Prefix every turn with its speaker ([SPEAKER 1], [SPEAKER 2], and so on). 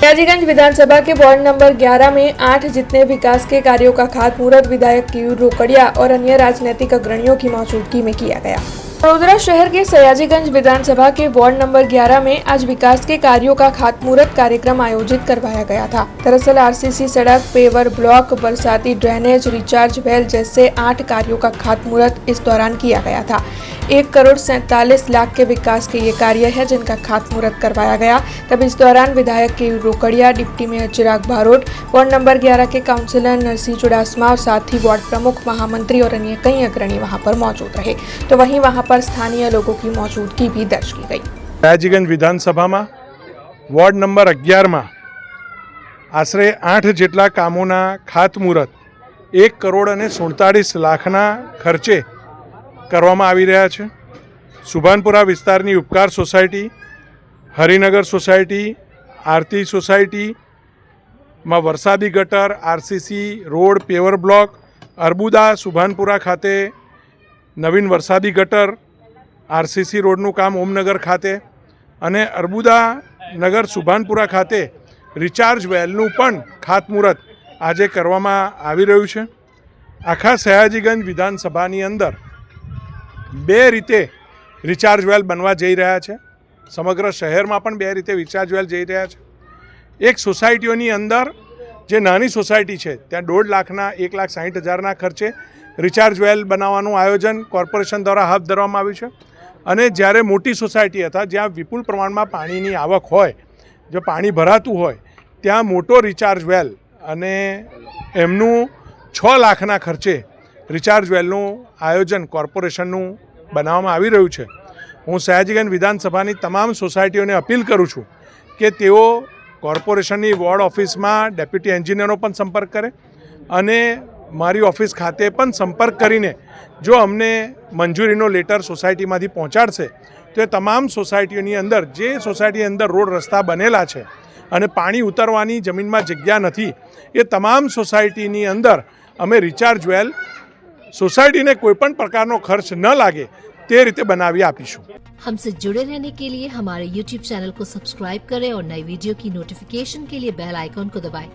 [SPEAKER 1] सयाजीगंज विधानसभा के ward number 11 में 8 जितने विकास के कार्यों का खातमुहूर्त विधायक केयूर रोकड़िया और अन्य राजनीतिक अग्रणियों की मौजूदगी में किया गया। वडोदरा शहर के सयाजीगंज विधानसभा के वार्ड नंबर 11 में आज विकास के कार्यों का खातमुहूर्त कार्यक्रम आयोजित करवाया गया था। दरअसल आरसीसी सड़क, पेवर ब्लॉक, बरसाती ड्रेनेज, रिचार्ज वेल जैसे 8 कार्यों का खातमुहूर्त इस दौरान किया गया था। 1,47,00,000 के विकास के ये कार्य है जिनका खातमुहूर्त करवाया गया। तब इस दौरान विधायक केयूर रोकड़िया, डिप्टी मेयर चिराग बारोट, वार्ड नंबर 11 के काउंसिलर नरसिंह चुड़ासमा और साथ ही वार्ड प्रमुख, महामंत्री और अन्य कई अग्रणी वहां पर मौजूद रहे। तो वहीं वहां पर स्थानीय लोगों की मौजूदगी भी दर्ज की गई।
[SPEAKER 2] सयाजीगंज विधानसभा में वोर्ड नंबर 11 में आश्रे 8 जेटला कामोना खातमुहूर्त 1,47,00,000 खर्चे કરવામાં આવી રહ્યા છે। સુભાનપુરા વિસ્તારની ઉપકાર સોસાયટી, હરિનગર સોસાયટી, આરતી સોસાયટીમાં વરસાદી ગટર, RCC road, paver block, Arbuda Subhanpura ખાતે નવીન વરસાદી ગટર, આરસીસી રોડનું કામ ઓમનગર ખાતે અને અર્બુદા નગર સુભાનપુરા ખાતે રિચાર્જ વેલનું પણ ખાતમુહૂર્ત આજે કરવામાં આવી રહ્યું છે। આખા સયાજીગંજ વિધાનસભાની અંદર 2 રીતે રિચાર્જ વેલ બનવા જઈ રહ્યા છે। સમગ્ર શહેરમાં પણ 2 રીતે રિચાર્જ વેલ જઈ રહ્યા છે। એક સોસાયટીઓની અંદર જે નાની સોસાયટી છે ત્યાં 1.5 લાખના 1,60,000ના ખર્ચે રિચાર્જ વેલ બનાવવાનું આયોજન કોર્પોરેશન દ્વારા હાથ ધરવામાં આવ્યું છે। અને જ્યારે મોટી સોસાયટી હતા જ્યાં વિપુલ પ્રમાણમાં પાણીની આવક હોય, જો પાણી ભરાતું હોય ત્યાં મોટો રિચાર્જ વેલ અને એમનું 6 લાખના ખર્ચે રિચાર્જ વેલનું આયોજન કોર્પોરેશનનું બનાવવામાં આવી રહ્યું છે। હું સયાજીગંજ વિધાનસભાની તમામ સોસાયટીઓને અપીલ કરું છું કે તેઓ કોર્પોરેશનની વોર્ડ ઓફિસમાં ડેપ્યુટી એન્જિનિયરનો પણ સંપર્ક કરે અને મારી ઓફિસ ખાતે પણ સંપર્ક કરીને જો અમને મંજૂરીનો લેટર સોસાયટીમાંથી પહોંચાડશે તો એ તમામ સોસાયટીઓની અંદર જે સોસાયટીની અંદર રોડ રસ્તા બનેલા છે અને પાણી ઉતરવાની જમીનમાં જગ્યા નથી એ તમામ સોસાયટીની અંદર અમે રિચાર્જ વેલ सोसाइटी कोई पण प्रकार खर्च न लागे ते रीते बनावी आपीशुं।
[SPEAKER 3] हमसे जुड़े रहने के लिए हमारे YouTube चैनल को सब्सक्राइब करें और नई वीडियो की नोटिफिकेशन के लिए बेल आइकॉन को दबाएं।